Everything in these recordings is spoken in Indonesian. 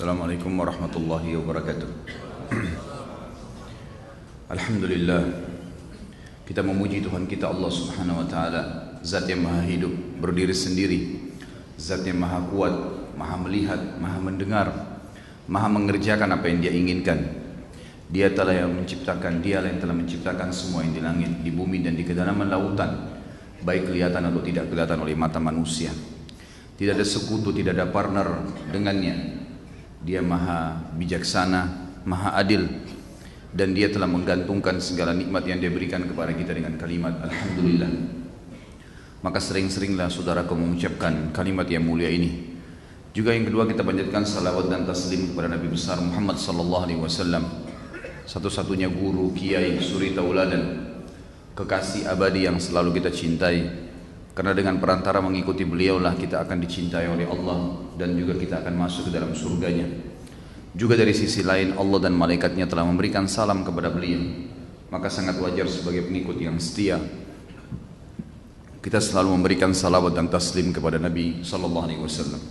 Assalamualaikum warahmatullahi wabarakatuh. Alhamdulillah, kita memuji Tuhan kita Allah subhanahu wa ta'ala, Zat yang maha hidup, berdiri sendiri, Zat yang maha kuat, maha melihat, maha mendengar, maha mengerjakan apa yang dia inginkan. Dia telah yang menciptakan, dialah yang telah menciptakan semua yang di langit, di bumi dan di kedalaman lautan, baik kelihatan atau tidak kelihatan oleh mata manusia. Tidak ada sekutu, tidak ada partner dengannya. Dia maha bijaksana, maha adil, dan dia telah menggantungkan segala nikmat yang dia berikan kepada kita dengan kalimat Alhamdulillah. Maka sering-seringlah saudaraku mengucapkan kalimat yang mulia ini. Juga yang kedua, kita panjatkan salawat dan taslim kepada Nabi besar Muhammad sallallahu alaihi wasallam, satu-satunya guru, kiai, suri tauladan, kekasih abadi yang selalu kita cintai. Karena dengan perantara mengikuti beliaulah kita akan dicintai oleh Allah dan juga kita akan masuk ke dalam surganya. Juga dari sisi lain Allah dan malaikatnya telah memberikan salam kepada beliau. Maka sangat wajar sebagai pengikut yang setia kita selalu memberikan salawat dan taslim kepada Nabi sallallahu alaihi wasallam.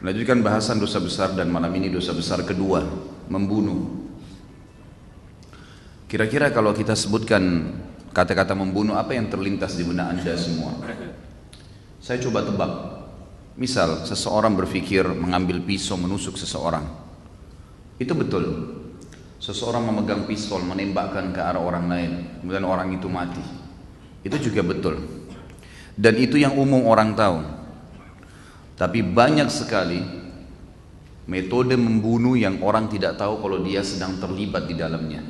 Melanjutkan bahasan dosa besar, dan malam ini dosa besar kedua, membunuh. Kira-kira kalau kita sebutkan kata-kata membunuh, apa yang terlintas di benak Anda semua? Saya coba tebak. Misal seseorang berpikir mengambil pisau menusuk seseorang. Itu betul. Seseorang memegang pistol menembakkan ke arah orang lain, kemudian orang itu mati. Itu juga betul. Dan itu yang umum orang tahu. Tapi banyak sekali metode membunuh yang orang tidak tahu kalau dia sedang terlibat di dalamnya.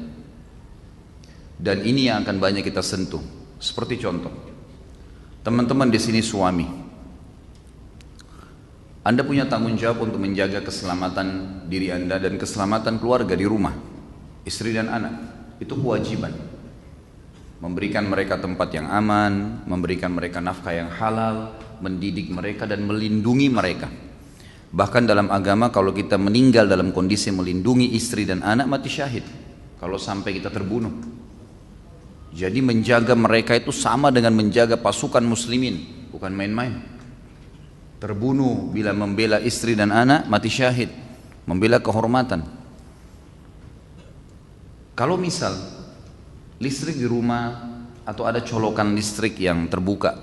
Dan ini yang akan banyak kita sentuh. Seperti contoh, teman-teman di sini suami, Anda punya tanggung jawab untuk menjaga keselamatan diri Anda dan keselamatan keluarga di rumah, istri dan anak. Itu kewajiban. Memberikan mereka tempat yang aman, memberikan mereka nafkah yang halal, mendidik mereka dan melindungi mereka. Bahkan dalam agama, kalau kita meninggal dalam kondisi melindungi istri dan anak, mati syahid kalau sampai kita terbunuh. Jadi menjaga mereka itu sama dengan menjaga pasukan muslimin, bukan main-main. Terbunuh bila membela istri dan anak, mati syahid, membela kehormatan. Kalau misal listrik di rumah atau ada colokan listrik yang terbuka,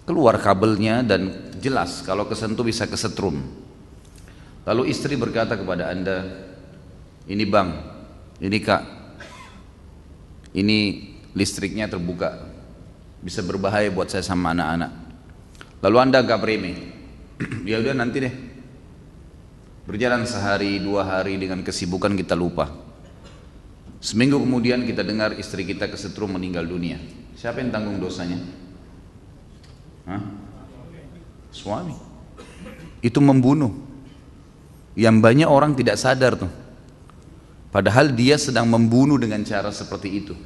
keluar kabelnya dan jelas kalau kesentuh bisa kesetrum. Lalu istri berkata kepada Anda, ini bang, ini kak, ini listriknya terbuka, bisa berbahaya buat saya sama anak-anak. Lalu Anda agak remeh, ya udah nanti deh. Berjalan sehari, 2 hari dengan kesibukan kita lupa. Seminggu kemudian kita dengar istri kita kesetrum meninggal dunia. Siapa yang tanggung dosanya? Hah? Suami. Itu membunuh. Yang banyak orang tidak sadar tuh. Padahal dia sedang membunuh dengan cara seperti itu.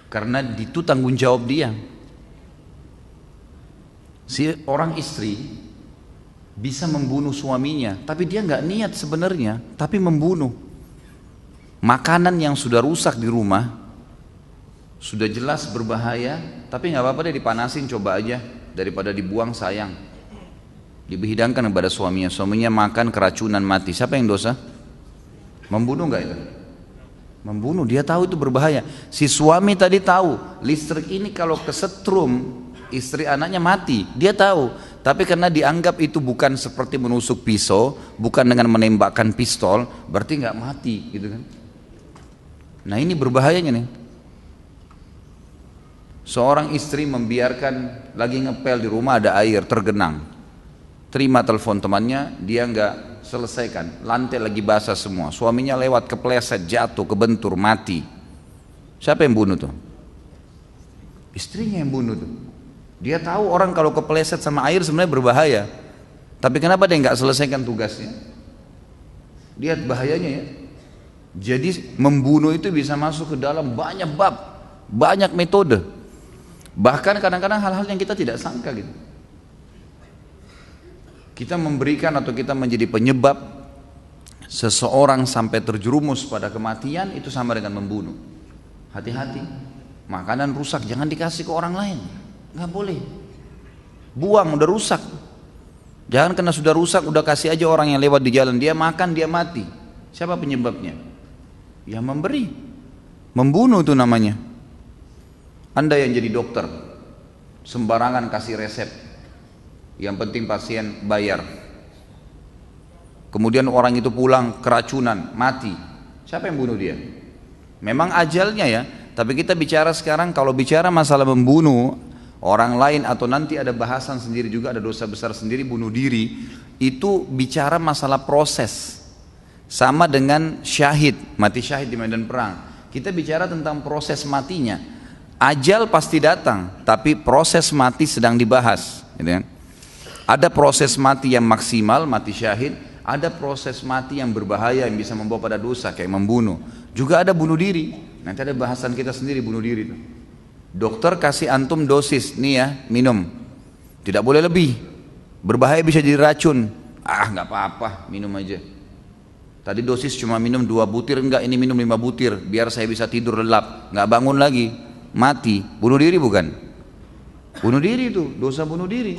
Karena itu tanggung jawab dia. Si orang istri bisa membunuh suaminya, tapi dia nggak niat sebenarnya, tapi membunuh. Makanan yang sudah rusak di rumah, sudah jelas berbahaya, tapi nggak apa-apa deh dipanasin, coba aja, daripada dibuang sayang. Dihidangkan kepada suaminya, suaminya makan keracunan mati. Siapa yang dosa? Membunuh enggak itu? Membunuh, dia tahu itu berbahaya. Si suami tadi tahu, listrik ini kalau kesetrum, istri anaknya mati. Dia tahu, tapi karena dianggap itu bukan seperti menusuk pisau, bukan dengan menembakkan pistol, berarti enggak mati gitu kan. Nah ini berbahayanya nih. Seorang istri membiarkan lagi ngepel di rumah ada air tergenang. Terima telepon temannya, dia enggak selesaikan, lantai lagi basah semua, suaminya lewat kepleset, jatuh, kebentur, mati. Siapa yang bunuh tuh? Istrinya yang bunuh tuh. Dia tahu orang kalau kepleset sama air sebenarnya berbahaya, tapi kenapa dia nggak selesaikan tugasnya? Lihat bahayanya ya. Jadi membunuh itu bisa masuk ke dalam banyak bab, banyak metode, bahkan kadang-kadang hal-hal yang kita tidak sangka gitu. Kita memberikan atau kita menjadi penyebab seseorang sampai terjerumus pada kematian, itu sama dengan membunuh. Hati-hati, makanan rusak jangan dikasih ke orang lain, nggak boleh. Buang, udah rusak, Jangan karena sudah rusak, udah kasih aja orang yang lewat di jalan, dia makan, dia mati. Siapa penyebabnya? Yang memberi. Membunuh itu namanya. Anda yang jadi dokter, sembarangan kasih resep, yang penting pasien bayar. Kemudian orang itu pulang keracunan, mati. Siapa yang bunuh dia? Memang ajalnya ya, tapi kita bicara sekarang, kalau bicara masalah membunuh orang lain atau nanti ada bahasan sendiri juga, ada dosa besar sendiri, bunuh diri, itu bicara masalah proses. Sama dengan syahid, mati syahid di medan perang. Kita bicara tentang proses matinya. Ajal pasti datang, tapi proses mati sedang dibahas, gitu kan? Ada proses mati yang maksimal, mati syahid. Ada proses mati yang berbahaya, yang bisa membawa pada dosa, kayak membunuh. Juga ada bunuh diri. Nanti ada bahasan kita sendiri bunuh diri itu. Dokter kasih antum dosis, nih ya, minum. Tidak boleh lebih. Berbahaya, bisa jadi racun. Nggak apa-apa, minum aja. Tadi dosis cuma minum 2 butir, enggak, ini minum 5 butir, biar saya bisa tidur lelap. Nggak bangun lagi, mati. Bunuh diri bukan? Bunuh diri itu, dosa bunuh diri.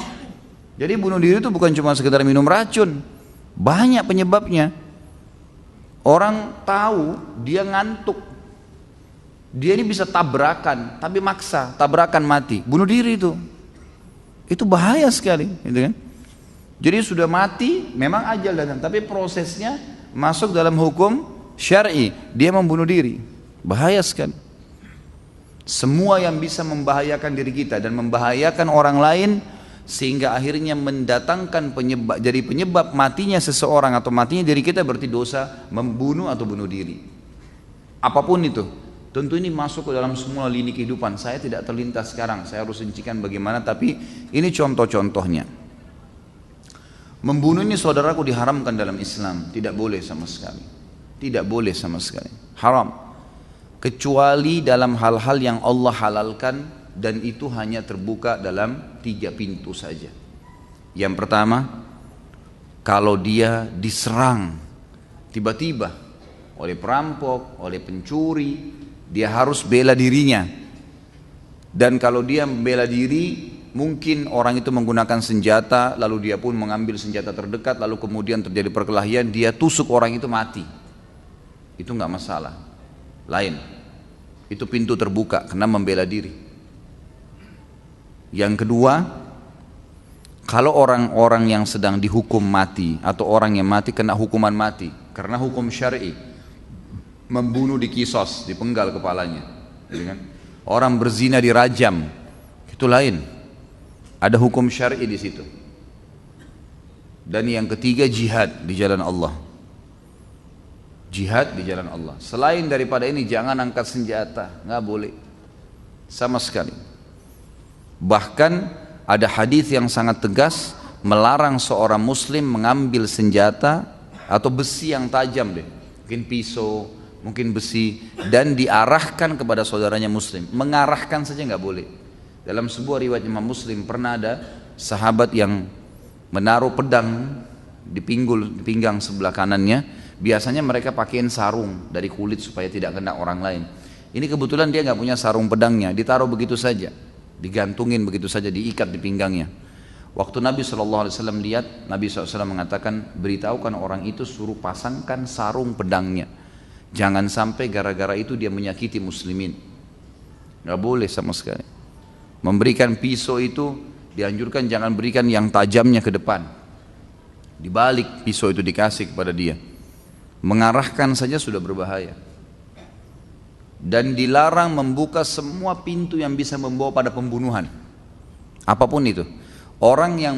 Jadi bunuh diri itu bukan cuma sekedar minum racun. Banyak penyebabnya. Orang tahu dia ngantuk, dia ini bisa tabrakan, tapi maksa, tabrakan mati, bunuh diri itu bahaya sekali, gitu kan? Jadi sudah mati, memang ajal datang, tapi prosesnya masuk dalam hukum syar'i, dia membunuh diri, bahaya sekali. Semua yang bisa membahayakan diri kita dan membahayakan orang lain, sehingga akhirnya mendatangkan penyebab, jadi penyebab matinya seseorang atau matinya diri kita, berarti dosa membunuh atau bunuh diri. Apapun itu, tentu ini masuk ke dalam semua lini kehidupan. Saya tidak terlintas sekarang, saya harus rincikan bagaimana, tapi ini contoh-contohnya. Membunuh ini saudaraku diharamkan dalam Islam, tidak boleh sama sekali. Tidak boleh sama sekali, haram. Kecuali dalam hal-hal yang Allah halalkan, dan itu hanya terbuka dalam 3 pintu saja. Yang pertama, kalau dia diserang tiba-tiba oleh perampok, oleh pencuri, dia harus bela dirinya. Dan kalau dia membela diri, mungkin orang itu menggunakan senjata, lalu dia pun mengambil senjata terdekat, lalu kemudian terjadi perkelahian, dia tusuk orang itu mati. Itu nggak masalah. Lain, itu pintu terbuka karena membela diri. Yang kedua, kalau orang-orang yang sedang dihukum mati atau orang yang mati kena hukuman mati karena hukum syar'i, membunuh dikisos, dipenggal kepalanya, gitu kan? Orang berzina dirajam, itu lain. Ada hukum syar'i di situ. Dan yang ketiga, jihad di jalan Allah. Jihad di jalan Allah. Selain daripada ini, jangan angkat senjata, nggak boleh sama sekali. Bahkan ada hadis yang sangat tegas melarang seorang muslim mengambil senjata atau besi yang tajam deh, mungkin pisau, mungkin besi, dan diarahkan kepada saudaranya muslim. Mengarahkan saja nggak boleh. Dalam sebuah riwayat Imam Muslim, pernah ada sahabat yang menaruh pedang di pinggang sebelah kanannya. Biasanya mereka pakaiin sarung dari kulit supaya tidak kena orang lain. Ini kebetulan dia nggak punya sarung pedangnya, ditaruh begitu saja, digantungin begitu saja, diikat di pinggangnya. Waktu Nabi SAW lihat, Nabi SAW mengatakan, beritahukan orang itu suruh pasangkan sarung pedangnya. Jangan sampai gara-gara itu dia menyakiti muslimin. Gak boleh sama sekali. Memberikan pisau itu dianjurkan jangan berikan yang tajamnya ke depan. Dibalik pisau itu dikasih kepada dia. Mengarahkan saja sudah berbahaya. Dan dilarang membuka semua pintu yang bisa membawa pada pembunuhan. Apapun itu. Orang yang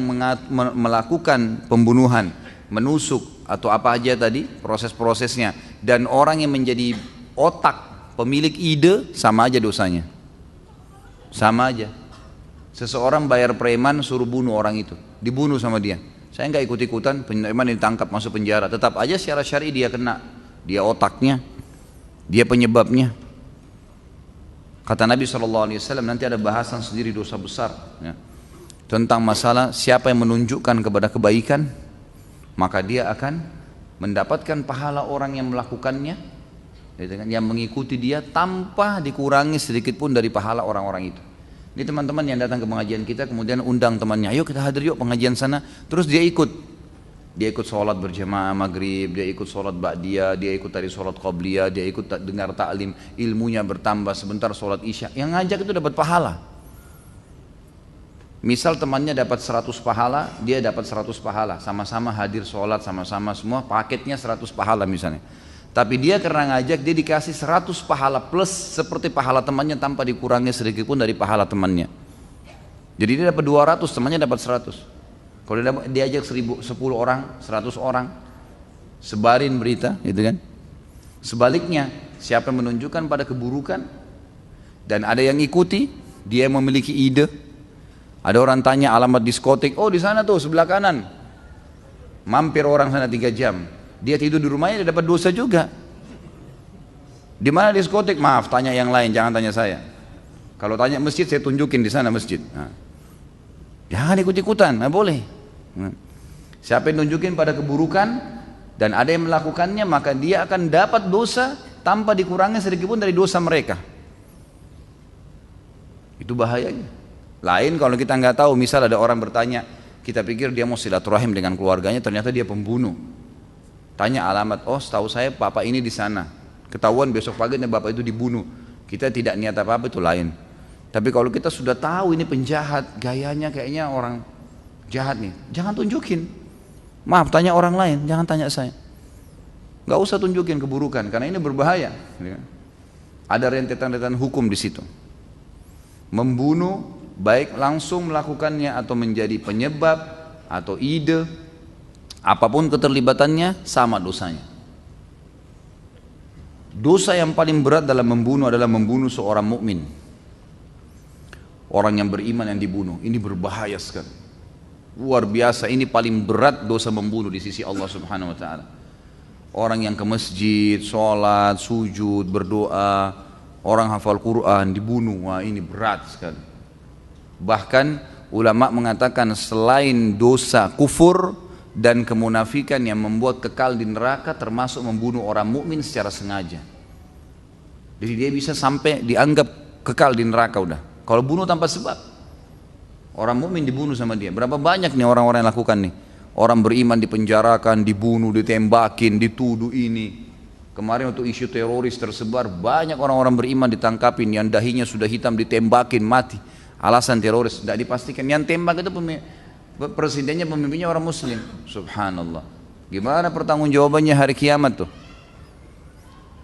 melakukan pembunuhan, menusuk atau apa aja tadi proses-prosesnya, dan orang yang menjadi otak, pemilik ide, sama aja dosanya. Sama aja. Seseorang bayar preman suruh bunuh orang itu, dibunuh sama dia. Saya nggak ikut-ikutan, preman ditangkap masuk penjara, tetap aja secara syar'i dia kena. Dia otaknya, dia penyebabnya. Kata Nabi SAW, nanti ada bahasan sendiri dosa besar ya, tentang masalah siapa yang menunjukkan kepada kebaikan, maka dia akan mendapatkan pahala orang yang melakukannya, yang mengikuti dia tanpa dikurangi sedikit pun dari pahala orang-orang itu. Ini teman-teman yang datang ke pengajian kita kemudian undang temannya, ayo kita hadir yuk pengajian sana. Terus dia ikut. Dia ikut sholat berjamaah maghrib, dia ikut sholat ba'diyah, dia ikut tadi sholat qabliyah, dia ikut dengar ta'lim, ilmunya bertambah, sebentar sholat isya. Yang ngajak itu dapat pahala. Misal temannya dapat 100 pahala, dia dapat 100 pahala. Sama-sama hadir sholat, sama-sama semua paketnya 100 pahala misalnya. Tapi dia karena ngajak, dia dikasih 100 pahala plus seperti pahala temannya tanpa dikurangi sedikit pun dari pahala temannya. Jadi dia dapat 200, temannya dapat 100. Kalau dia ajak 10 orang, 100 orang, sebarin berita, gitu kan. Sebaliknya, siapa yang menunjukkan pada keburukan dan ada yang ikuti, dia yang memiliki ide. Ada orang tanya alamat diskotik, oh di sana tuh sebelah kanan. Mampir orang sana 3 jam. Dia tidur di rumahnya, dia dapat dosa juga. Di mana diskotik? Maaf, tanya yang lain, jangan tanya saya. Kalau tanya masjid, saya tunjukin di sana masjid. Nah. Jangan ikut-ikutan, nggak boleh. Siapa yang nunjukin pada keburukan dan ada yang melakukannya, maka dia akan dapat dosa tanpa dikurangi sedikit pun dari dosa mereka. Itu bahayanya. Lain kalau kita nggak tahu, misal ada orang bertanya, kita pikir dia mau silaturahim dengan keluarganya, ternyata dia pembunuh. Tanya alamat, oh setahu saya papa ini di sana. Ketahuan besok pagi bapak itu dibunuh. Kita tidak niat apa-apa, itu lain. Tapi kalau kita sudah tahu ini penjahat, gayanya kayaknya orang jahat nih, jangan tunjukin. Maaf, tanya orang lain, jangan tanya saya. Gak usah tunjukin keburukan, karena ini berbahaya. Ada rentetan-rentetan hukum di situ. Membunuh, baik langsung melakukannya atau menjadi penyebab atau ide, apapun keterlibatannya, sama dosanya. Dosa yang paling berat dalam membunuh adalah membunuh seorang mukmin. Orang yang beriman yang dibunuh, ini berbahaya sekali. Luar biasa, ini paling berat dosa membunuh di sisi Allah Subhanahu wa taala. Orang yang ke masjid, sholat, sujud, berdoa, orang hafal Quran dibunuh, wah ini berat sekali. Bahkan ulama mengatakan selain dosa kufur dan kemunafikan yang membuat kekal di neraka, termasuk membunuh orang mukmin secara sengaja. Jadi dia bisa sampai dianggap kekal di neraka udah. Kalau bunuh tanpa sebab. Orang mukmin dibunuh sama dia. Berapa banyak nih orang-orang yang lakukan nih. Orang beriman dipenjarakan, dibunuh, ditembakin, dituduh ini. Kemarin waktu isu teroris tersebar, banyak orang-orang beriman ditangkapin, yang dahinya sudah hitam ditembakin, mati. Alasan teroris, tidak dipastikan. Yang tembak itu presidennya, pemimpinnya orang muslim. Subhanallah. Gimana pertanggungjawabannya hari kiamat tuh?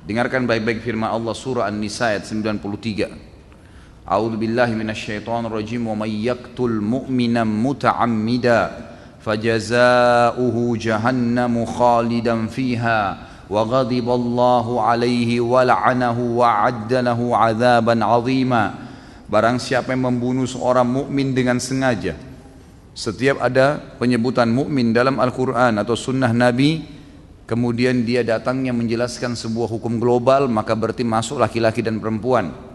Dengarkan baik-baik firman Allah surah An-Nisa ayat 93. A'udzu billahi minasyaitonir rajim, wa may yaqtul mu'mina muta'ammida fajaza'uhu jahannamu khalidan fiha wa ghadiballahu alaihi wa la'anahu wa 'adda lahu 'adzaban 'azima. Barang siapa yang membunuh seorang mukmin dengan sengaja. Setiap ada penyebutan mukmin dalam Al-Qur'an atau sunnah Nabi, kemudian dia datangnya menjelaskan sebuah hukum global, maka berarti masuk laki-laki dan perempuan.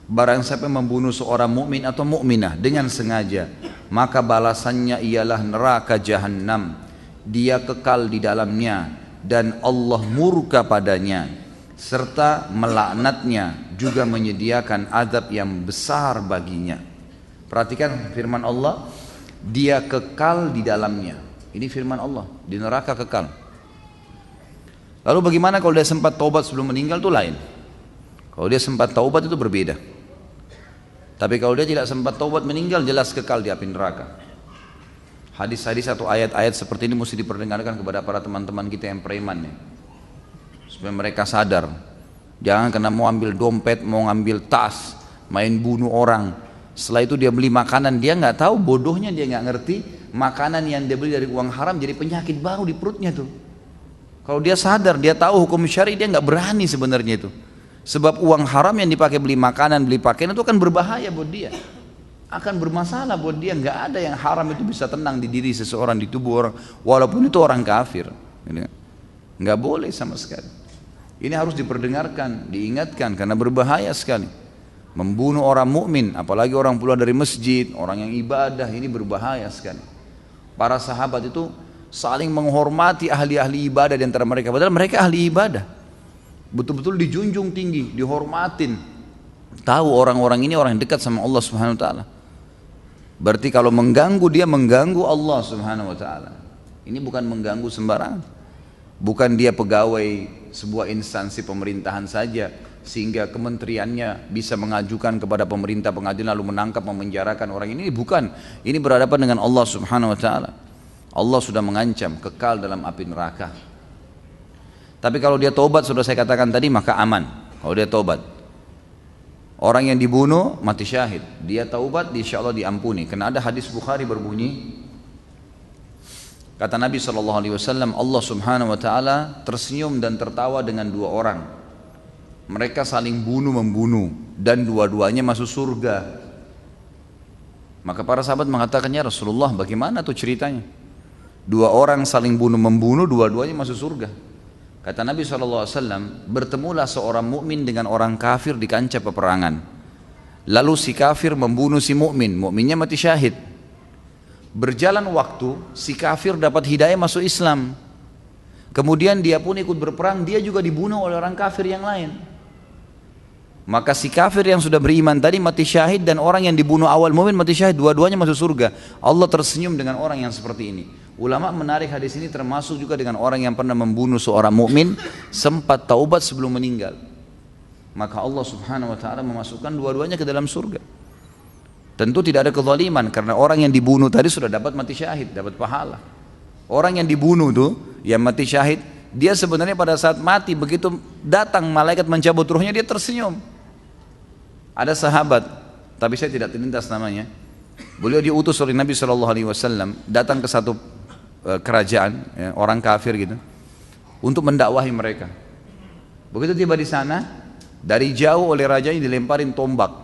Barang siapa membunuh seorang mukmin atau mukminah dengan sengaja, maka balasannya ialah neraka jahanam. Dia kekal di dalamnya dan Allah murka padanya serta melaknatnya, juga menyediakan azab yang besar baginya. Perhatikan firman Allah, dia kekal di dalamnya. Ini firman Allah, di neraka kekal. Lalu bagaimana kalau dia sempat taubat sebelum meninggal, itu lain. Kalau dia sempat taubat itu berbeda. Tapi kalau dia tidak sempat taubat meninggal, jelas kekal di api neraka. Hadis-hadis atau ayat-ayat seperti ini mesti diperdengarkan kepada para teman-teman kita yang preman nih, supaya mereka sadar. Jangan kena mau ambil dompet, mau ngambil tas, main bunuh orang. Setelah itu dia beli makanan, dia nggak tahu, bodohnya dia nggak ngerti makanan yang dia beli dari uang haram jadi penyakit baru di perutnya tuh. Kalau dia sadar, dia tahu hukum syari, dia nggak berani sebenarnya itu. Sebab uang haram yang dipakai beli makanan, beli pakaian itu akan berbahaya buat dia, akan bermasalah buat dia. Nggak ada yang haram itu bisa tenang di diri seseorang, di tubuh orang, walaupun itu orang kafir. Nggak boleh sama sekali. Ini harus diperdengarkan, diingatkan, karena berbahaya sekali. Membunuh orang mukmin, apalagi orang pulang dari masjid, orang yang ibadah, ini berbahaya sekali. Para sahabat itu saling menghormati ahli-ahli ibadah di antara mereka, padahal mereka ahli ibadah. Betul-betul dijunjung tinggi, dihormatin. Tahu orang-orang ini orang yang dekat sama Allah Subhanahu wa taala. Berarti kalau mengganggu dia mengganggu Allah Subhanahu wa taala. Ini bukan mengganggu sembarangan. Bukan dia pegawai sebuah instansi pemerintahan saja sehingga kementeriannya bisa mengajukan kepada pemerintah pengadilan lalu menangkap memenjarakan orang ini. Bukan. Ini berhadapan dengan Allah Subhanahu wa taala. Allah sudah mengancam kekal dalam api neraka. Tapi kalau dia taubat, sudah saya katakan tadi, maka aman. Kalau dia taubat, orang yang dibunuh mati syahid, dia taubat, insya Allah diampuni. Karena ada hadis Bukhari berbunyi, kata Nabi SAW, Allah Subhanahu Wa Taala tersenyum dan tertawa dengan dua orang. Mereka saling bunuh-membunuh dan dua-duanya masuk surga. Maka para sahabat mengatakannya, Rasulullah, bagaimana tuh ceritanya? Dua orang saling bunuh-membunuh, dua-duanya masuk surga. Kata Nabi SAW, bertemulah seorang mukmin dengan orang kafir di kancah peperangan. Lalu si kafir membunuh si mukmin, mukminnya mati syahid. Berjalan waktu, si kafir dapat hidayah masuk Islam. Kemudian dia pun ikut berperang, dia juga dibunuh oleh orang kafir yang lain. Maka si kafir yang sudah beriman tadi mati syahid dan orang yang dibunuh awal mukmin mati syahid, dua-duanya masuk surga. Allah tersenyum dengan orang yang seperti ini. Ulama menarik hadis ini termasuk juga dengan orang yang pernah membunuh seorang mukmin sempat taubat sebelum meninggal. Maka Allah Subhanahu wa taala memasukkan dua-duanya ke dalam surga. Tentu tidak ada kezaliman karena orang yang dibunuh tadi sudah dapat mati syahid, dapat pahala. Orang yang dibunuh tuh, yang mati syahid, dia sebenarnya pada saat mati begitu datang malaikat mencabut ruhnya dia tersenyum. Ada sahabat, tapi saya tidak terlintas namanya. Beliau diutus oleh Nabi SAW datang ke satu kerajaan, ya, orang kafir gitu, untuk mendakwahi mereka. Begitu tiba di sana, dari jauh oleh rajanya dilemparin tombak,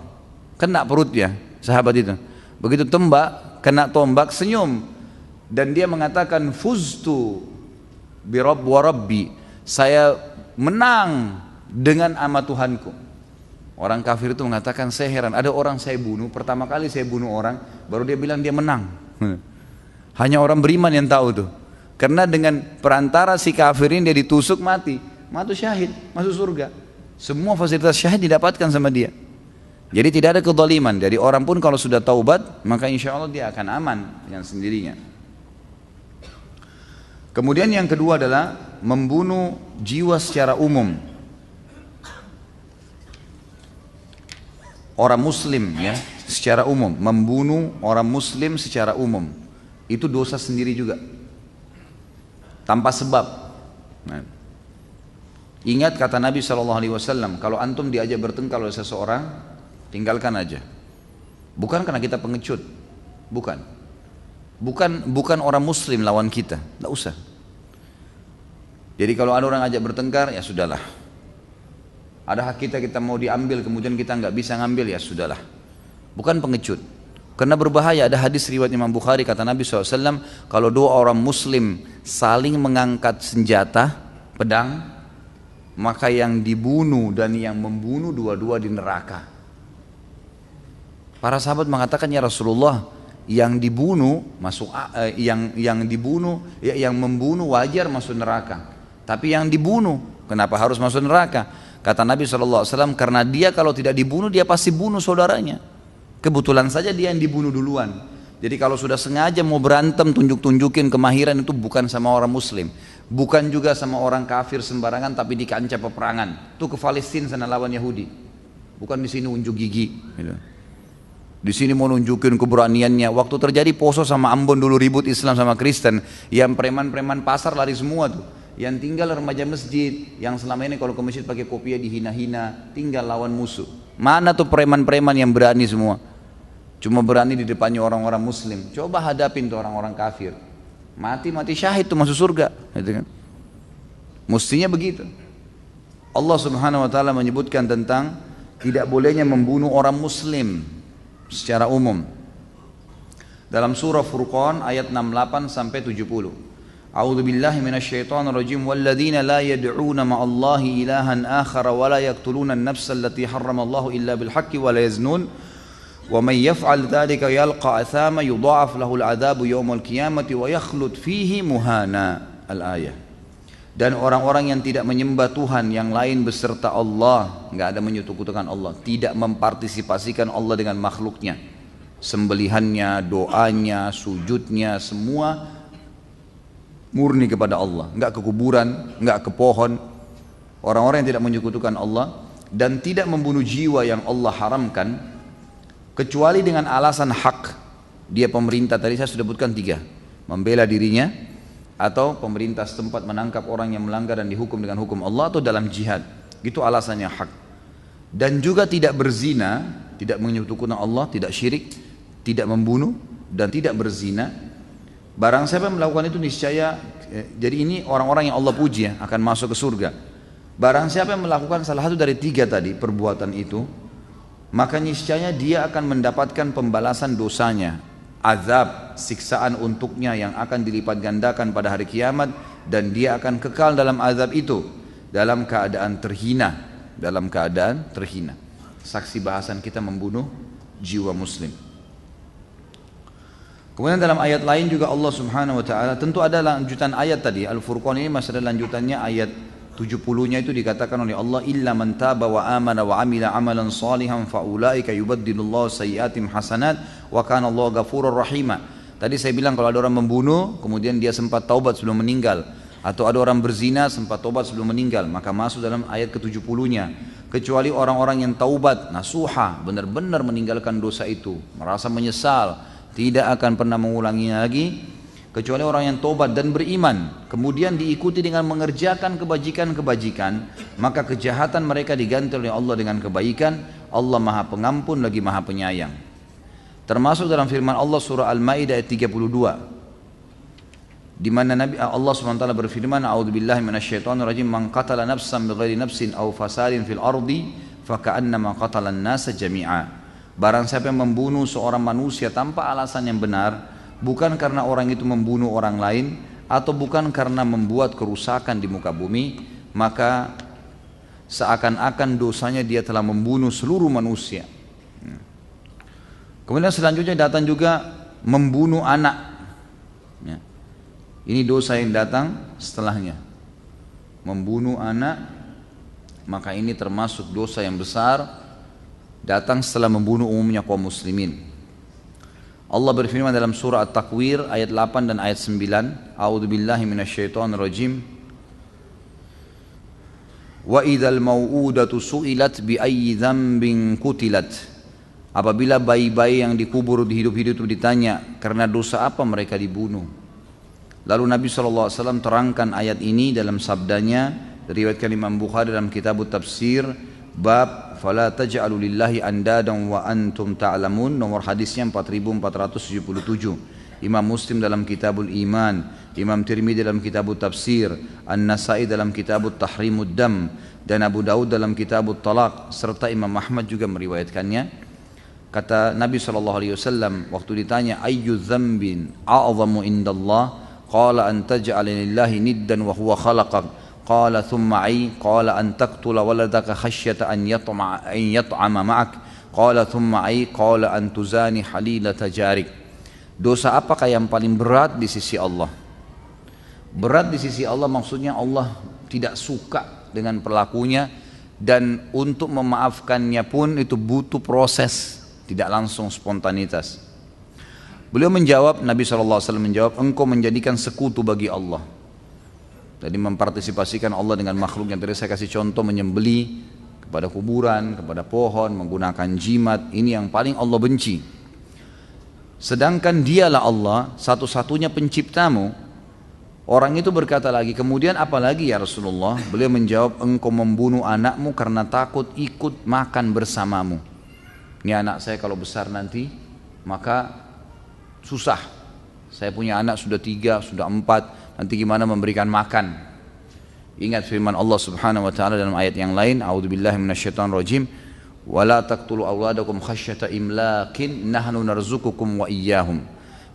kena perutnya sahabat itu. Begitu tembak, kena tombak, senyum, dan dia mengatakan, fuztu bi rabb wa rabbi, saya menang dengan ama Tuhanku. Orang kafir itu mengatakan, saya heran, ada orang saya bunuh, pertama kali saya bunuh orang, baru dia bilang dia menang. Hanya orang beriman yang tahu tuh. Karena dengan perantara si kafirin dia ditusuk mati syahid, masuk surga. Semua fasilitas syahid didapatkan sama dia. Jadi tidak ada kezaliman. Jadi orang pun kalau sudah taubat, maka insya Allah dia akan aman dengan sendirinya. Kemudian yang kedua adalah membunuh jiwa secara umum. Orang muslim ya, secara umum, membunuh orang muslim secara umum. Itu dosa sendiri juga, tanpa sebab. Nah, ingat kata Nabi SAW, kalau antum diajak bertengkar oleh seseorang, tinggalkan aja. Bukan karena kita pengecut, bukan orang muslim lawan kita, tidak usah. Jadi kalau ada orang ajak bertengkar, ya sudahlah. Ada hak kita mau diambil, kemudian kita nggak bisa ngambil, ya sudahlah. Bukan pengecut. Karena berbahaya, ada hadis riwayat Imam Bukhari, kata Nabi SAW, kalau dua orang muslim saling mengangkat senjata, pedang, maka yang dibunuh dan yang membunuh dua-dua di neraka. Para sahabat mengatakan, ya Rasulullah, yang dibunuh masuk, yang dibunuh, yang membunuh wajar masuk neraka. Tapi yang dibunuh, kenapa harus masuk neraka? Kata Nabi SAW, karena dia kalau tidak dibunuh, dia pasti bunuh saudaranya. Kebetulan saja dia yang dibunuh duluan. Jadi kalau sudah sengaja mau berantem, tunjukin kemahiran, itu bukan sama orang muslim, bukan juga sama orang kafir sembarangan, tapi di kancah peperangan. Itu ke Palestina sana lawan Yahudi, bukan di sini unjuk gigi gitu. Di sini mau nunjukin keberaniannya. Waktu terjadi Poso sama Ambon dulu ribut Islam sama Kristen, yang preman-preman pasar lari semua tuh, yang tinggal remaja masjid, yang selama ini kalau ke masjid pakai kopiah dihina-hina, tinggal lawan musuh. Mana tuh preman-preman yang berani semua? Cuma berani di depannya orang-orang muslim. Coba hadapin tuh orang-orang kafir, mati syahid tuh masuk surga gitu kan. Mestinya begitu. Allah Subhanahu wa taala menyebutkan tentang tidak bolehnya membunuh orang muslim secara umum dalam surah Furqan ayat 68 sampai 70. A'udzu billahi minasyaitonir rajim, walladzina la yad'una ma'allahi ilahan akhar wa la yaqtuluna an-nafsa allati harramallahu illa bil haqqi wa la yaznun wa man yaf'al dhalika yalqa athama yudha'af lahu al-'adzabu yawmal qiyamati wa yakhlud fihi muhana. Al-ayah. Dan orang-orang yang tidak menyembah Tuhan yang lain beserta Allah, nggak ada menyekutukan Allah, tidak mempartisipasikan Allah dengan makhluknya, sembelihannya, doanya, sujudnya, semua murni kepada Allah, nggak ke kuburan, nggak ke pohon. Orang-orang yang tidak menyekutukan Allah dan tidak membunuh jiwa yang Allah haramkan kecuali dengan alasan hak. Dia pemerintah, tadi saya sudah sebutkan 3, membela dirinya, atau pemerintah setempat menangkap orang yang melanggar dan dihukum dengan hukum Allah, atau dalam jihad. Itu alasannya hak. Dan juga tidak berzina, tidak menyekutukan Allah, tidak syirik, tidak membunuh dan tidak berzina. Barang siapa yang melakukan itu niscaya, jadi ini orang-orang yang Allah puji ya, akan masuk ke surga. Barang siapa yang melakukan salah satu dari 3 tadi perbuatan itu, maka niscaya dia akan mendapatkan pembalasan dosanya, azab, siksaan untuknya yang akan dilipat gandakan pada hari kiamat, dan dia akan kekal dalam azab itu dalam keadaan terhina, Saksi bahasan kita membunuh jiwa muslim. Kemudian dalam ayat lain juga Allah Subhanahu wa taala, tentu ada lanjutan ayat tadi Al-Furqan, ini masih ada lanjutannya, ayat 70-nya itu dikatakan oleh Allah, illa man taba wa amana wa amila amalan salihan fa ulaika yubaddilullahu sayyi'atihim hasanat wa kana Allahu ghafurur rahima. Tadi saya bilang kalau ada orang membunuh kemudian dia sempat taubat sebelum meninggal, atau ada orang berzina sempat taubat sebelum meninggal, maka masuk dalam ayat ke-70-nya. Kecuali orang-orang yang taubat nasuha, benar-benar meninggalkan dosa itu, merasa menyesal, tidak akan pernah mengulanginya lagi, kecuali orang yang taubat dan beriman, kemudian diikuti dengan mengerjakan kebajikan-kebajikan, maka kejahatan mereka diganti oleh Allah dengan kebaikan. Allah Maha Pengampun lagi Maha Penyayang. Termasuk dalam firman Allah surah Al-Maidah ayat 32, di mana Allah SWT berfirman, a'udzubillahi minasyaitonirrajim, man qatala nafsan bighairi nafsin aw fasadin fil ardi faka'annama qatalan nasa jami'a. Barang siapa yang membunuh seorang manusia tanpa alasan yang benar, bukan karena orang itu membunuh orang lain, atau bukan karena membuat kerusakan di muka bumi, maka seakan-akan dosanya dia telah membunuh seluruh manusia. Kemudian selanjutnya datang juga membunuh anak. Ini dosa yang datang setelahnya. Membunuh anak, maka ini termasuk dosa yang besar, datang setelah membunuh umumnya kaum muslimin. Allah berfirman dalam surah At-Takwir ayat 8 dan ayat 9, a'udzubillahi minasyaitonirrajim, wa idzal mau'udatu su'ilat bi ayyi dzambin qutilat. Apabila bayi-bayi yang dikubur di hidup-hidup itu ditanya karena dosa apa mereka dibunuh. Lalu Nabi SAW terangkan ayat ini dalam sabdanya, diriwayatkan Imam Bukhari dalam kitab Tafsir, bab fala taj'alu lillahi andadan wa antum ta'lamun, nomor hadisnya 4477. Imam Muslim dalam Kitabul Iman, Imam Tirmidzi dalam Kitabut Tafsir, An-Nasa'i dalam Kitabut Tahrimud Dam, dan Abu Daud dalam Kitabut Talaq, serta Imam Ahmad juga meriwayatkannya. Kata Nabi SAW waktu ditanya, ayyu dzambin a'zamu indallah, qala an taj'ala lillahi niddan wa huwa khalaqak, qala thumma ay, qala an taqtula waladaka khasyata an yat'ama ma'ak, qala thumma ay, qala an tuzani halilata jarik. Dosa apakah yang paling berat di sisi Allah? Berat di sisi Allah maksudnya Allah tidak suka dengan pelakunya, dan untuk memaafkannya pun itu butuh proses, tidak langsung spontanitas. Beliau menjawab, Nabi SAW menjawab, engkau menjadikan sekutu bagi Allah. Jadi mempartisipasikan Allah dengan makhluk yang tadi saya kasih contoh, menyembeli kepada kuburan, kepada pohon, menggunakan jimat, ini yang paling Allah benci. Sedangkan dialah Allah, satu-satunya penciptamu. Orang itu berkata lagi, kemudian apa lagi ya Rasulullah? Beliau menjawab, engkau membunuh anakmu karena takut ikut makan bersamamu. Ini anak saya kalau besar nanti, maka susah. Saya punya anak sudah 3, sudah 4, nanti gimana memberikan makan. Ingat firman Allah Subhanahu wa taala dalam ayat yang lain, a'udzubillahi minasyaitonirrajim, wala taqtulu awladakum khasyata imlakin nahnu narzuqukum wa iyyahum.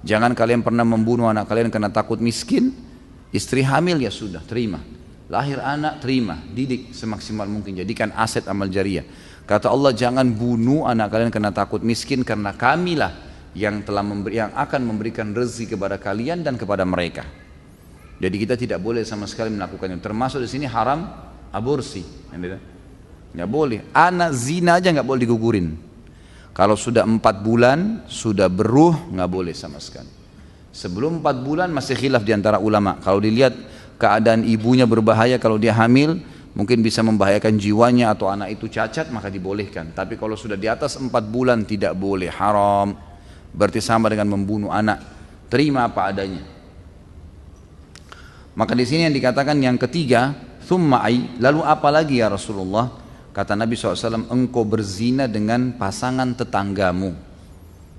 Jangan kalian pernah membunuh anak kalian karena takut miskin. Istri hamil ya sudah, terima. Lahir anak, terima, didik semaksimal mungkin, jadikan aset amal jariah. Kata Allah, jangan bunuh anak kalian karena takut miskin, karena kamilah yang telah memberi, yang akan memberikan rezeki kepada kalian dan kepada mereka. Jadi kita tidak boleh sama sekali melakukannya. Termasuk di sini haram aborsi. Nggak boleh. Anak zina aja nggak boleh digugurin. Kalau sudah 4 bulan, sudah beruh, nggak boleh sama sekali. Sebelum 4 bulan masih khilaf di antara ulama. Kalau dilihat keadaan ibunya berbahaya, kalau dia hamil, mungkin bisa membahayakan jiwanya atau anak itu cacat, maka dibolehkan. Tapi kalau sudah di atas 4 bulan tidak boleh, haram. Berarti sama dengan membunuh anak. Terima apa adanya. Maka di sini yang dikatakan yang ketiga, thumma ai, lalu apa lagi ya Rasulullah? Kata Nabi SAW, engkau berzina dengan pasangan tetanggamu.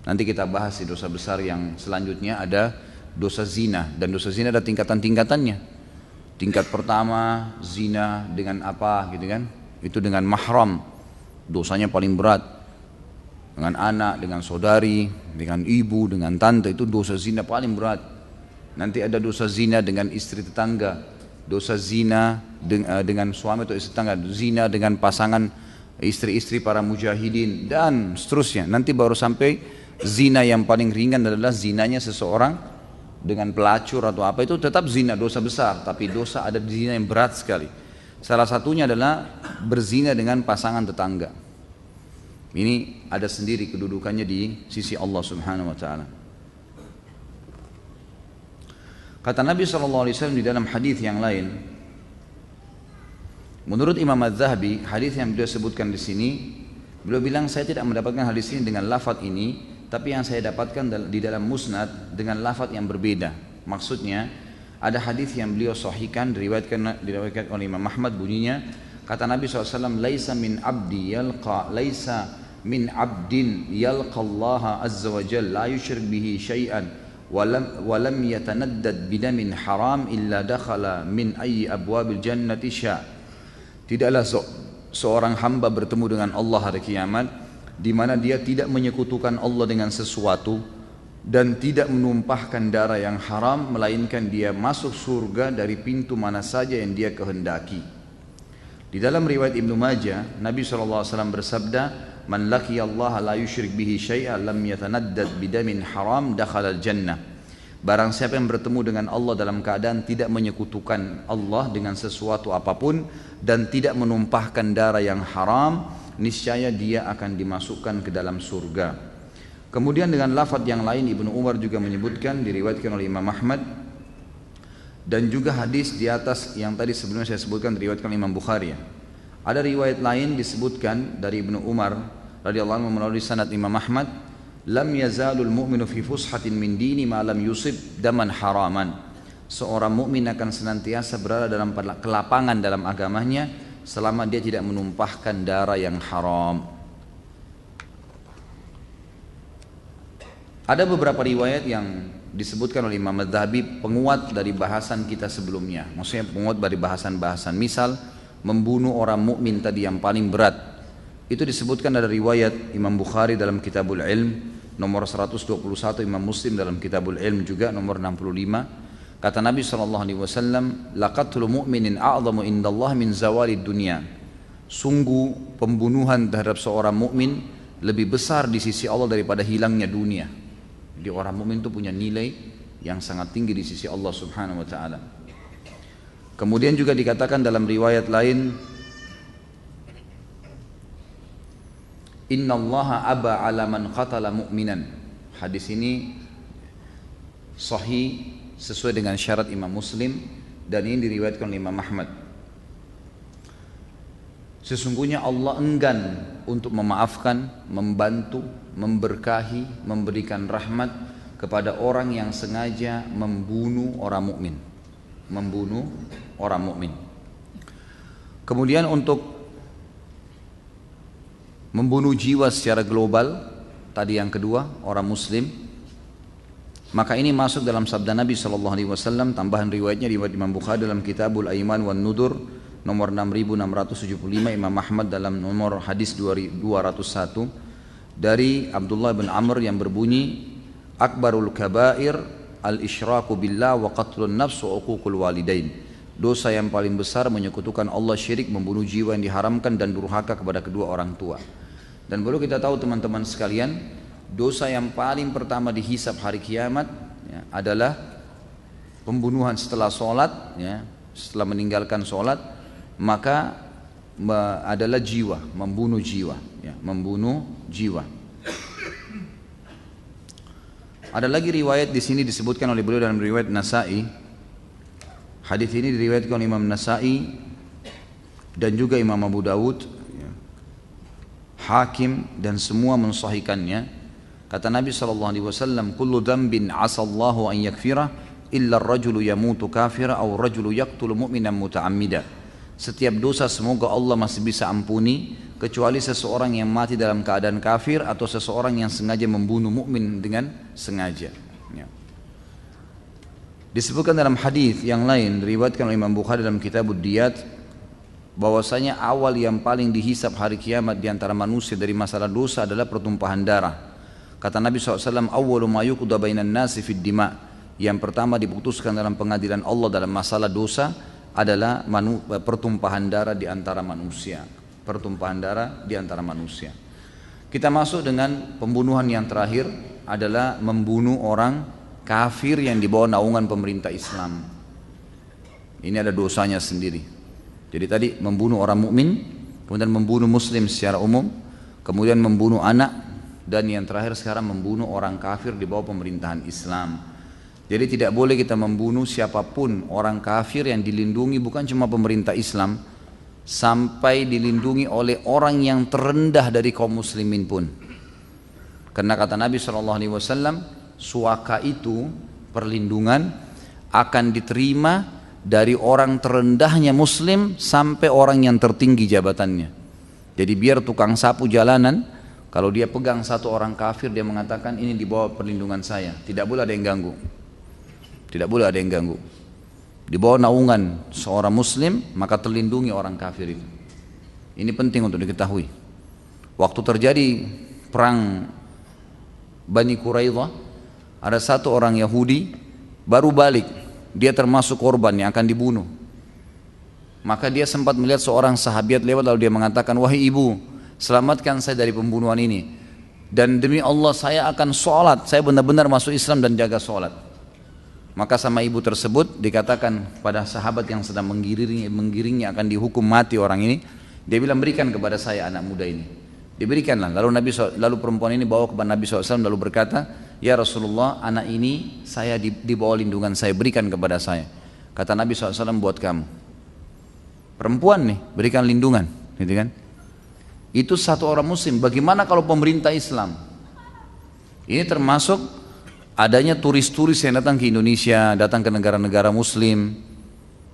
Nanti kita bahas di dosa besar yang selanjutnya ada dosa zina. Dan dosa zina ada tingkatan-tingkatannya. Tingkat pertama, zina dengan apa gitu kan? Itu dengan mahram, dosanya paling berat. Dengan anak, dengan saudari, dengan ibu, dengan tante, itu dosa zina paling berat. Nanti ada dosa zina dengan istri tetangga. Dosa zina dengan suami atau istri tetangga, zina dengan pasangan istri-istri para mujahidin dan seterusnya. Nanti baru sampai zina yang paling ringan adalah zinanya seseorang dengan pelacur atau apa, itu tetap zina, dosa besar, tapi dosa ada zina yang berat sekali. Salah satunya adalah berzina dengan pasangan tetangga. Ini ada sendiri kedudukannya di sisi Allah Subhanahu wa taala. Kata Nabi SAW di dalam hadis yang lain, menurut Imam Az-Zahabi, hadis yang beliau sebutkan di sini, beliau bilang saya tidak mendapatkan hadis ini dengan lafaz ini, tapi yang saya dapatkan di dalam musnad dengan lafaz yang berbeda. Maksudnya ada hadis yang beliau sahihkan diriwayatkan oleh Imam Ahmad, bunyinya kata Nabi SAW, laisa min abdin yalqa Allah azza wa jalla la yusyrik bihi syai'an walam yatanaddad bidamin haram illa dakhala min ayyi abwabil jannati sya. Tidaklah seorang hamba bertemu dengan Allah hari kiamat di mana dia tidak menyekutukan Allah dengan sesuatu dan tidak menumpahkan darah yang haram, melainkan dia masuk surga dari pintu mana saja yang dia kehendaki. Di dalam riwayat Ibnu Majah, Nabi SAW bersabda, man laqiyallaha la yusyrik bihi syai'an lam yatanaddad bidamin haram dakhala al-jannah. Barang siapa yang bertemu dengan Allah dalam keadaan tidak menyekutukan Allah dengan sesuatu apapun dan tidak menumpahkan darah yang haram, niscaya dia akan dimasukkan ke dalam surga. Kemudian dengan lafaz yang lain Ibnu Umar juga menyebutkan, diriwayatkan oleh Imam Ahmad, dan juga hadis di atas yang tadi sebelumnya saya sebutkan diriwayatkan Imam Bukhari. Ada riwayat lain disebutkan dari Ibnu Umar radhiyallahu anhu melalui sanad Imam Ahmad, lam yazalul mu'minu fi fushatin min dini ma lam yusib daman haraman. Seorang mukmin akan senantiasa berada dalam kelapangan dalam agamanya selama dia tidak menumpahkan darah yang haram. Ada beberapa riwayat yang disebutkan oleh Imam Az-Zahabi penguat dari bahasan kita sebelumnya. Maksudnya penguat dari bahasan-bahasan. Misal membunuh orang mukmin tadi yang paling berat. Itu disebutkan ada riwayat Imam Bukhari dalam Kitabul Ilm nomor 121, Imam Muslim dalam Kitabul Ilm juga nomor 65. Kata Nabi SAW, laqatul mu'minin a'zamu indallah min zawalid dunya. Sungguh pembunuhan terhadap seorang mukmin lebih besar di sisi Allah daripada hilangnya dunia. Jadi orang mukmin itu punya nilai yang sangat tinggi di sisi Allah Subhanahu wa taala. Kemudian juga dikatakan dalam riwayat lain, innallaha aba ala man qatala mu'minan. Hadis ini sahih sesuai dengan syarat Imam Muslim dan ini diriwayatkan oleh Imam Ahmad. Sesungguhnya Allah enggan untuk memaafkan, membantu, memberkahi, memberikan rahmat kepada orang yang sengaja membunuh orang mukmin. Membunuh orang mukmin. Kemudian untuk membunuh jiwa secara global, tadi yang kedua, orang muslim, maka ini masuk dalam sabda Nabi SAW, tambahan riwayatnya riwayat Imam Bukhari dalam Kitabul Aiman wan Nudur nomor 6675, Imam Ahmad dalam nomor hadis 201 dari Abdullah bin Amr yang berbunyi, akbarul kabair al-isyraku billah wa qatlun nafs wa uququl walidain. Dosa yang paling besar menyekutukan Allah, syirik, membunuh jiwa yang diharamkan dan durhaka kepada kedua orang tua. Dan perlu kita tahu teman-teman sekalian, dosa yang paling pertama dihisab hari kiamat ya, adalah pembunuhan setelah sholat, ya, setelah meninggalkan sholat, maka adalah jiwa, membunuh jiwa, ya, membunuh jiwa. Ada lagi riwayat di sini disebutkan oleh beliau dalam riwayat Nasa'i. Hadis ini diriwayatkan oleh Imam Nasa'i dan juga Imam Abu Dawud, ya, Hakim, dan semua mensahihkannya. Kata Nabi SAW, kullu dhanbin asallahu an yakfirah illa ar-rajulu yamutu kafira aw rajulu yaqtulu mu'minan muta'ammida. Setiap dosa semoga Allah masih bisa ampuni kecuali seseorang yang mati dalam keadaan kafir atau seseorang yang sengaja membunuh mukmin dengan sengaja. Ya. Disebutkan dalam hadis yang lain diriwayatkan oleh Imam Bukhari dalam Kitabud Diyat bahwasanya awal yang paling dihisab hari kiamat di antara manusia dari masalah dosa adalah pertumpahan darah. Kata Nabi SAW, awwalu ma yuqda bainan nasi fid dima. Yang pertama diputuskan dalam pengadilan Allah dalam masalah dosa adalah pertumpahan darah di antara manusia. Pertumpahan darah di antara manusia. Kita masuk dengan pembunuhan yang terakhir adalah membunuh orang kafir yang di bawah naungan pemerintah Islam. Ini ada dosanya sendiri. Jadi tadi membunuh orang mukmin, kemudian membunuh muslim secara umum, kemudian membunuh anak, dan yang terakhir sekarang membunuh orang kafir di bawah pemerintahan Islam. Jadi tidak boleh kita membunuh siapapun orang kafir yang dilindungi bukan cuma pemerintah Islam, sampai dilindungi oleh orang yang terendah dari kaum muslimin pun. Karena kata Nabi SAW, suaka itu, perlindungan, akan diterima dari orang terendahnya muslim sampai orang yang tertinggi jabatannya. Jadi biar tukang sapu jalanan, kalau dia pegang satu orang kafir, dia mengatakan ini di bawah perlindungan saya, tidak boleh ada yang ganggu. Tidak boleh ada yang ganggu. Di bawah naungan seorang muslim, maka terlindungi orang kafir itu. Ini penting untuk diketahui. Waktu terjadi perang Bani Quraidah, ada satu orang Yahudi baru balik, dia termasuk korban yang akan dibunuh. Maka dia sempat melihat seorang sahabat lewat, lalu dia mengatakan, wahai ibu, selamatkan saya dari pembunuhan ini, dan demi Allah saya akan sholat, saya benar-benar masuk Islam dan jaga sholat. Maka sama ibu tersebut dikatakan pada sahabat yang sedang menggiringnya akan dihukum mati orang ini, dia bilang, berikan kepada saya anak muda ini. Diberikanlah. Lalu perempuan ini bawa kepada Nabi SAW, lalu berkata, ya Rasulullah, anak ini saya di bawah lindungan saya, berikan kepada saya. Kata Nabi SAW, buat kamu. Perempuan nih, berikan lindungan, gitu kan? Itu satu orang muslim. Bagaimana kalau pemerintah Islam? Ini termasuk adanya turis-turis yang datang ke Indonesia, datang ke negara-negara muslim.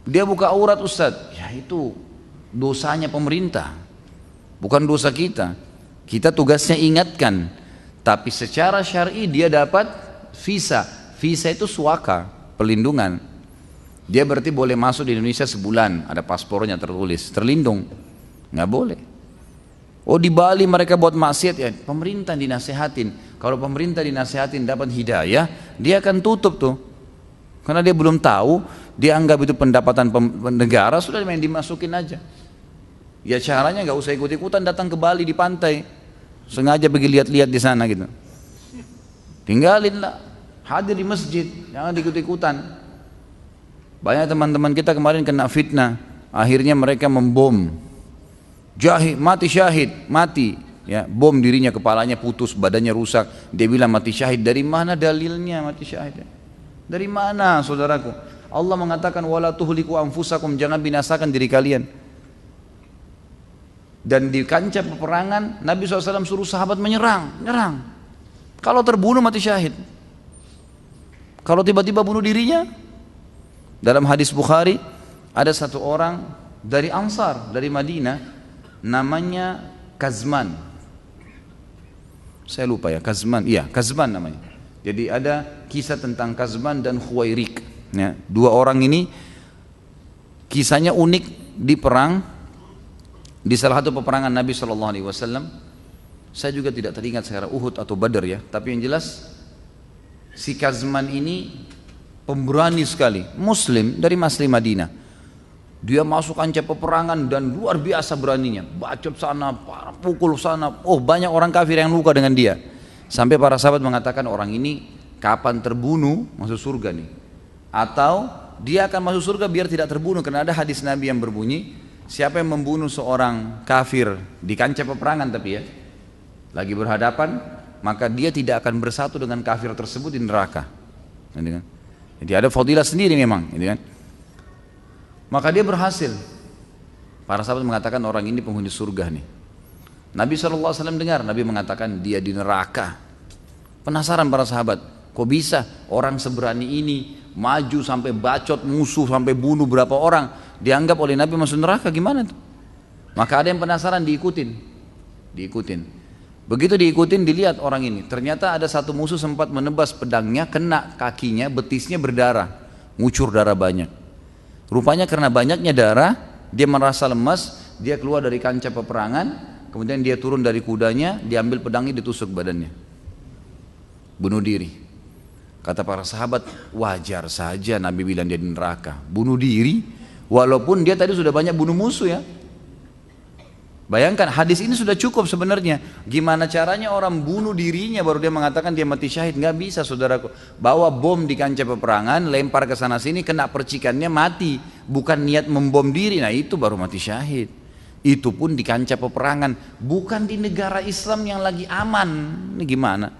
Dia buka aurat, Ustadz. Ya itu dosanya pemerintah, bukan dosa kita. Kita tugasnya ingatkan. Tapi secara syar'i dia dapat visa. Visa itu suaka, perlindungan. Dia berarti boleh masuk di Indonesia sebulan, ada paspornya tertulis, terlindung. Nggak boleh. Oh di Bali mereka buat maksiat, ya pemerintah dinasehatin. Kalau pemerintah dinasehatin dapat hidayah, dia akan tutup tuh. Karena dia belum tahu, dia anggap itu pendapatan negara, sudah main dimasukin aja. Ya caranya nggak usah ikut-ikutan datang ke Bali di pantai, sengaja pergi lihat-lihat di sana gitu. Tinggalin lah, hadir di masjid, jangan ikut-ikutan. Banyak teman-teman kita kemarin kena fitnah, akhirnya mereka membom. Mati syahid, mati, ya bom dirinya, kepalanya putus, badannya rusak. Dia bilang mati syahid. Dari mana dalilnya mati syahid? Dari mana saudaraku? Allah mengatakan wala tuhliku anfusakum, jangan binasakan diri kalian. Dan di kancah peperangan Nabi SAW suruh sahabat menyerang. Kalau terbunuh mati syahid. Kalau tiba-tiba bunuh dirinya, dalam hadis Bukhari ada satu orang dari Ansar, dari Madinah, namanya Kazman. Saya lupa ya, Kazman. Iya, Kazman namanya. Jadi ada kisah tentang Kazman dan Khuwairik. Ya, dua orang ini kisahnya unik di perang, di salah satu peperangan Nabi SAW. Saya juga tidak teringat sekarang Uhud atau Badar ya. Tapi yang jelas si Kazman ini pemberani sekali, Muslim dari Masri Madinah. Dia masuk kancah peperangan dan luar biasa beraninya. Bacot sana, pukul sana. Oh banyak orang kafir yang luka dengan dia. Sampai para sahabat mengatakan orang ini kapan terbunuh masuk surga nih. atau dia akan masuk surga biar tidak terbunuh. Karena ada hadis Nabi yang berbunyi, siapa yang membunuh seorang kafir di kancah peperangan tapi ya, lagi berhadapan, maka dia tidak akan bersatu dengan kafir tersebut di neraka. Jadi ada fadilah sendiri memang, kan? Maka dia berhasil. Para sahabat mengatakan orang ini penghuni surga nih. Nabi SAW dengar, Nabi mengatakan dia di neraka. Penasaran para sahabat, kok bisa orang seberani ini maju sampai bacot musuh, sampai bunuh berapa orang, dianggap oleh Nabi masuk neraka, gimana tuh? Maka ada yang penasaran, diikutin. Begitu diikutin, dilihat orang ini, ternyata ada satu musuh sempat menebas pedangnya, kena kakinya, betisnya berdarah, ngucur darah banyak. Rupanya karena banyaknya darah, dia merasa lemas, dia keluar dari kancah peperangan, kemudian dia turun dari kudanya, diambil pedangnya, ditusuk badannya, bunuh diri. Kata para sahabat, wajar saja Nabi bilang dia di neraka, bunuh diri, walaupun dia tadi sudah banyak bunuh musuh ya. Bayangkan, hadis ini sudah cukup sebenarnya. Gimana caranya orang bunuh dirinya baru dia mengatakan dia mati syahid? Nggak bisa saudaraku. Bawa bom di kancah peperangan, lempar ke sana sini, kena percikannya, mati. Bukan niat membom diri, nah itu baru mati syahid. Itu pun di kancah peperangan, bukan di negara Islam yang lagi aman. Ini gimana?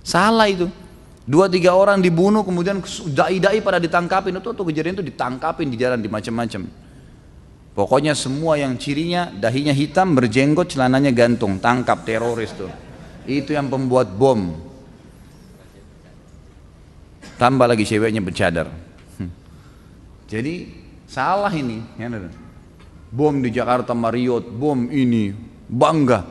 Salah itu. 2-3 orang dibunuh, kemudian dai-dai pada ditangkapin. Itu kejadian itu ditangkapin di jalan, di macam-macam. Pokoknya semua yang cirinya dahinya hitam, berjenggot, celananya gantung, tangkap teroris tuh. Itu yang pembuat bom. Tambah lagi ceweknya bercadar. Jadi salah ini. Bom di Jakarta Marriott, bom ini, bangga.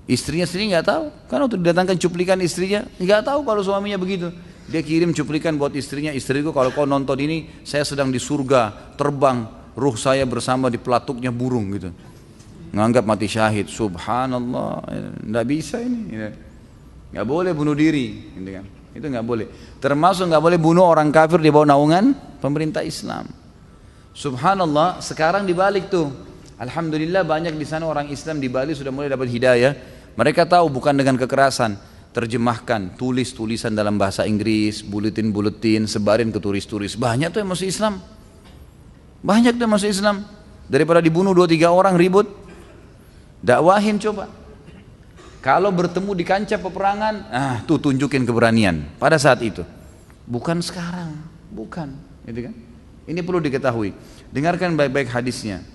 Istrinya sendiri nggak tahu, kan waktu didatangkan cuplikan istrinya nggak tahu kalau suaminya begitu. Dia kirim cuplikan buat istrinya, istriku kalau kau nonton ini, saya sedang di surga, terbang. Ruh saya bersama di pelatuknya burung gitu. Nganggap mati syahid. Subhanallah, nggak bisa ini. Nggak boleh bunuh diri, gitu kan? Itu nggak boleh. Termasuk nggak boleh bunuh orang kafir di bawah naungan pemerintah Islam. Subhanallah, sekarang dibalik tuh. Alhamdulillah banyak di sana orang Islam di Bali sudah mulai dapat hidayah. Mereka tahu bukan dengan kekerasan. Terjemahkan, tulis tulisan dalam bahasa Inggris, buletin-buletin, sebarin ke turis-turis. Banyak tuh yang masuk Islam. Banyak tuh masuk Islam. Daripada dibunuh 2-3 orang ribut, dakwahin coba. Kalau bertemu di kancah peperangan, tuh tunjukin keberanian pada saat itu. Bukan sekarang, bukan, gitu kan? Ini perlu diketahui. Dengarkan baik-baik hadisnya.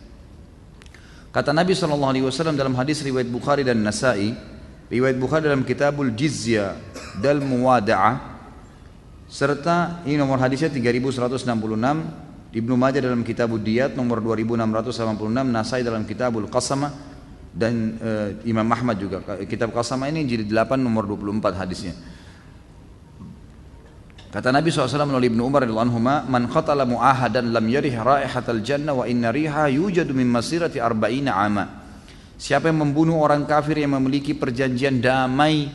Kata Nabi SAW dalam hadis riwayat Bukhari dan Nasai, riwayat Bukhari dalam Kitabul Jizya dal Muwada'ah, serta ini nomor hadisnya 3166. Ibnu Majah dalam Kitabul Diyat nomor 2686, Nasai dalam Kitabul Qasamah, dan Imam Ahmad juga. Kitab Qasamah ini jilid 8 nomor 24 hadisnya. Kata Nabi SAW melalui Ibnu Umar radhiyallahu anhuma, man qatala mu'ahadan lam yarih raihatal jannah wa inna riha yujadu min masirati arba'ina ama. Siapa yang membunuh orang kafir yang memiliki perjanjian damai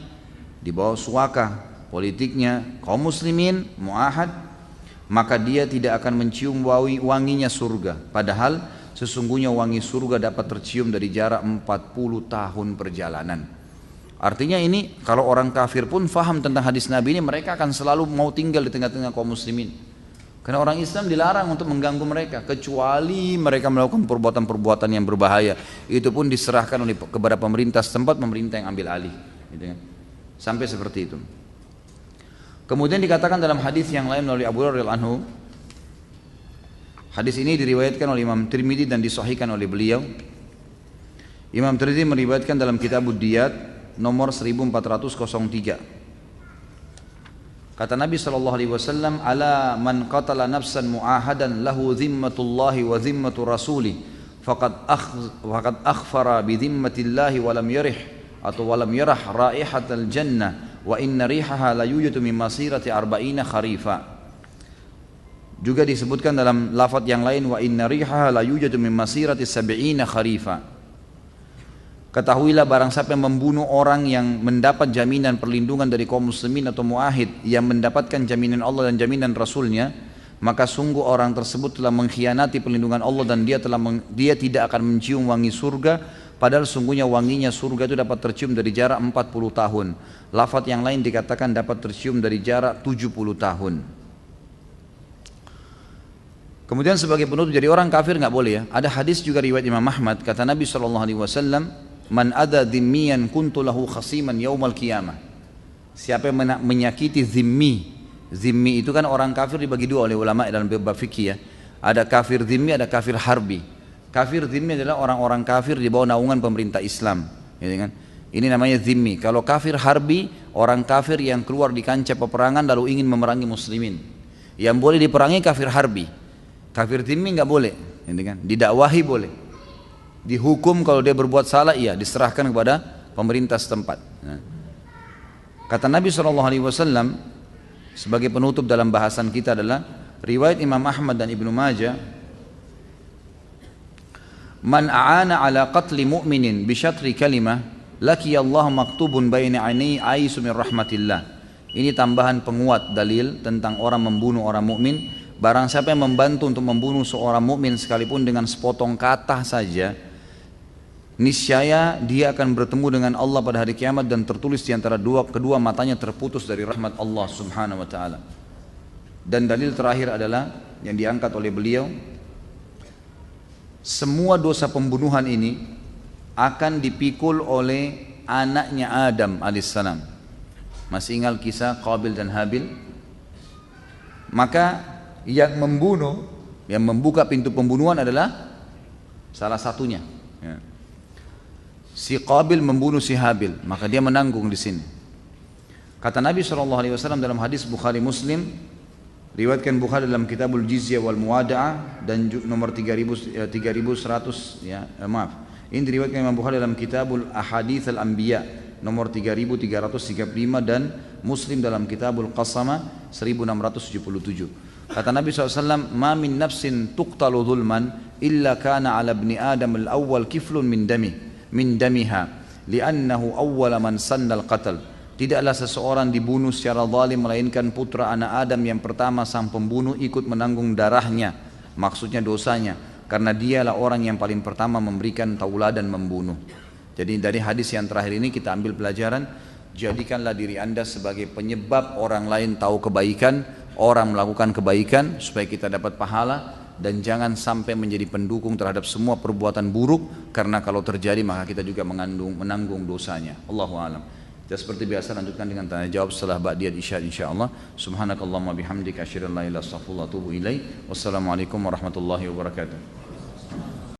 di bawah suaka politiknya kaum muslimin, mu'ahad, maka dia tidak akan mencium wanginya surga. Padahal sesungguhnya wangi surga dapat tercium dari jarak 40 tahun perjalanan. Artinya ini kalau orang kafir pun faham tentang hadis Nabi ini, mereka akan selalu mau tinggal di tengah-tengah kaum muslimin. Karena orang Islam dilarang untuk mengganggu mereka, kecuali mereka melakukan perbuatan-perbuatan yang berbahaya. Itu pun diserahkan kepada pemerintah setempat, pemerintah yang ambil alih. Gitu kan? Sampai seperti itu. Kemudian dikatakan dalam hadis yang lain oleh Abu Hurairah radhiyallahu anhu. Hadis ini diriwayatkan oleh Imam Tirmidzi dan disahihkan oleh beliau. Imam Tirmidzi meriwayatkan dalam Kitabud Diyat nomor 1403. Kata Nabi SAW, ala man qatala nafsan mu'ahadan lahu zimmatullahi wa zimmatu rasulih faqad akhfara bi zimmatillahi wa lam yarih atau wa lam yarah raihatal jannah wa inna rihaha la yujadu min masirati arba'ina kharifa. Juga disebutkan dalam lafaz yang lain, wa inna rihaha la yujadu min masirati sab'ina kharifa. Ketahuilah barang siapa yang membunuh orang yang mendapat jaminan perlindungan dari kaum muslimin atau muahid, yang mendapatkan jaminan Allah dan jaminan Rasulnya, maka sungguh orang tersebut telah mengkhianati perlindungan Allah dan dia tidak akan mencium wangi surga. Padahal sungguhnya wanginya surga itu dapat tercium dari jarak 40 tahun. Lafaz yang lain dikatakan dapat tercium dari jarak 70 tahun. Kemudian sebagai penutup, jadi orang kafir nggak boleh ya. Ada hadis juga riwayat Imam Ahmad, kata Nabi SAW, man ada dhimmiyan kuntu lahu khasiman yaumal qiyamah. Siapa yang menyakiti zimmi, zimmi itu kan orang kafir dibagi dua oleh ulama dalam bab fikih ya. Ada kafir zimmi, ada kafir harbi. Kafir zimmi adalah orang-orang kafir di bawah naungan pemerintah Islam, gitu kan? Ini namanya zimmi. Kalau kafir harbi, orang kafir yang keluar di kancah peperangan lalu ingin memerangi muslimin. Yang boleh diperangi kafir harbi. Kafir zimmi nggak boleh, gitu kan? Didakwahi boleh. Dihukum kalau dia berbuat salah, iya, diserahkan kepada pemerintah setempat. Nah. Kata Nabi SAW sebagai penutup dalam bahasan kita adalah riwayat Imam Ahmad dan Ibnu Majah, man a'ana ala qatli mu'minin bi syatri kalimah laki Allah maktubun baina aini aisu min rahmatillah. Ini tambahan penguat dalil tentang orang membunuh orang mukmin. Barang siapa yang membantu untuk membunuh seorang mukmin sekalipun dengan sepotong kata saja, niscaya dia akan bertemu dengan Allah pada hari kiamat dan tertulis di antara kedua matanya terputus dari rahmat Allah Subhanahu wa taala. Dan dalil terakhir adalah yang diangkat oleh beliau, semua dosa pembunuhan ini akan dipikul oleh anaknya Adam alaihissalam. Masih ingat kisah Qabil dan Habil? Maka yang membunuh, yang membuka pintu pembunuhan adalah salah satunya. Ya. Si Qabil membunuh si Habil, maka dia menanggung di sini. Kata Nabi SAW dalam hadis Bukhari Muslim, riwayatkan Bukhari dalam Kitabul Jizyah wal Muwada'ah dan nomor 3100, ya, maaf. Ini diriwayatkan Imam Bukhari dalam Kitabul Ahadits al-Anbiya nomor 3335 dan Muslim dalam Kitabul Qasamah 1677. Kata Nabi SAW, ma min nafsin tuqtalu dhulman illa kana ala ibni Adam al-awwal kiflun min damiha li'annahu awwala man sanna al-qatl. Tidaklah seseorang dibunuh secara zalim melainkan putra anak Adam yang pertama sang pembunuh ikut menanggung darahnya, maksudnya dosanya, karena dialah orang yang paling pertama memberikan tauladan membunuh. Jadi dari hadis yang terakhir ini kita ambil pelajaran, jadikanlah diri anda sebagai penyebab orang lain tahu kebaikan, orang melakukan kebaikan supaya kita dapat pahala, dan jangan sampai menjadi pendukung terhadap semua perbuatan buruk, karena kalau terjadi maka kita juga menanggung dosanya. Allahu a'lam. Kita seperti biasa lanjutkan dengan tanya jawab setelah ba'diyat isya insyaallah. Subhanakallahumma bihamdika asyhadu an la ilaha illa anta astaghfiruka wa atubu ilaik. Wassalamualaikum warahmatullahi wabarakatuh.